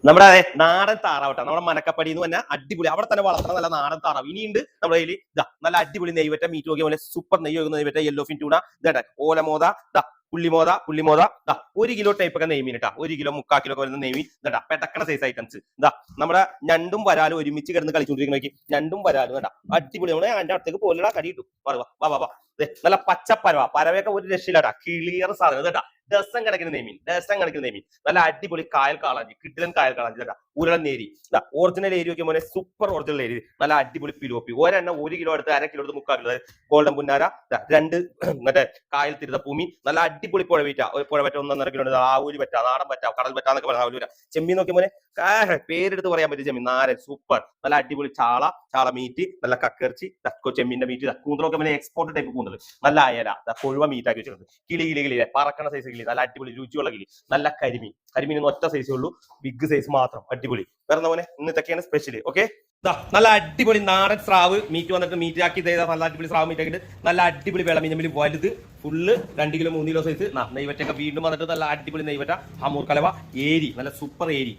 നമ്മുടെ നാടൻ താറാവട്ടെ, നമ്മുടെ മനക്കപ്പടി എന്ന് പറഞ്ഞാൽ അടിപൊളി, അവിടെ തന്നെ വളർത്തുന്ന നല്ല നാടൻ താറാവ്. ഇനിയുണ്ട് നമ്മുടെ കയ്യിൽ ഇതാ നല്ല അടിപൊളി നെയ്വറ്റ മീറ്റ് നോക്കിയ പോലെ സൂപ്പർ നെയ്യ് വെക്കുന്ന നെയ്വറ്റ യെല്ലോ ഫിൻ ടൂണ, ഇതാ ഓലമോത, പുള്ളിമോത, 1 കിലോ ടൈപ്പ് ഒക്കെ നെയ്മീൻ കേട്ടാ, 1 കിലോ 3/4 കിലോ ഒക്കെ വരുന്ന നെയ്മീൻ ഇതാ പെട്ടക്കണ സൈസ് ഐറ്റംസ്. ഇതാ നമ്മുടെ ഞണ്ടും വരാലും ഒരുമിച്ച് കിടന്ന് കളിച്ചുകൊണ്ടിരിക്കുന്ന ഞണ്ടും വരാലും കേട്ടാ അടിപൊളി. നമ്മളെ അതിന്റെ അടുത്തേക്ക് പോലുള്ള കടി കിട്ടും. വാ നല്ല പച്ചപ്പരവ, പരവയൊക്കെ ഒരു രക്ഷയിലാട്ടാ, ക്ലിയർ സാധനം കേട്ടാ. ഡസൻ കണക്കിന് നെയ്മീൻ നല്ല അടിപൊളി കായൽ കാളാഞ്ചി, കിട്ടിലൻ കായൽ കാളാഞ്ചി കേട്ടാ, ഉരുളൻ നേരി ഒറിജിനൽ ഏരി ഒക്കെ മോനെ, സൂപ്പർ ഒറിജിനൽ ഏരി, നല്ല അടിപൊളി പിലോപ്പി. ഒരെണ്ണം 1 കിലോ എടുത്ത് 1/2 കിലോ എടുത്ത് 3/4 കിലോ ഗോൾഡൻ പുന്നാര, 2 മറ്റേ കായൽ തിരുത ഭൂമി, നല്ല അടിപൊളി പുഴവീറ്റ 1.5 കിലോ ആവൂരി പറ്റ, നാടൻ പറ്റ, കടൽ പറ്റാന്നൊക്കെ പറഞ്ഞ ആവൂര ചെമ്മീൻ നോക്കി മോനെ, പേരെടുത്ത് പറയാൻ പറ്റിയ ചെമ്മീൻ, നാരൻ സൂപ്പർ, നല്ല അടിപൊളി ചാള മീറ്റ്, നല്ല കക്കിറച്ചി, ചെമ്മീന്റെ മീറ്റ്, കൂന്തലൊക്കെ മോനെ എക്സ്പോർട്ട് ടൈപ്പ് കൂന്തൽ, നല്ല അയല, കൊഴുവ മീറ്റ് ആക്കി വെച്ചിട്ടുണ്ട്, കിളി പറക്കണ സൈസ് കിളി, നല്ല അടിപൊളി രുചിയുള്ള കിളി, നല്ല കരിമീൻ ഒറ്റ സൈസേ ഉള്ളൂ, ബിഗ് സൈസ് മാത്രം, അടിപൊളി. വേറെ മോനെ ഇന്നത്തൊക്കെയാണ് സ്പെഷ്യൽ. ഓക്കെ, നല്ല അടിപൊളി നാടൻ സ്രാവ് മീറ്റ് വന്നിട്ട് മീറ്റ് ആക്കി നല്ല അടിപൊളി സ്രാവ് മീറ്റ് ആക്കിയിട്ട് നല്ല അടിപൊളി വിളമീൻ വലുത് ഫുള്ള് 2 കിലോ 3 കിലോ സൈസ് നെയ്വറ്റൊക്കെ വീണ്ടും വന്നിട്ട് നല്ല അടിപൊളി നെയ്വറ്റ, ഹമൂർ കലവ, ഏരി, നല്ല സൂപ്പർ ഏരി.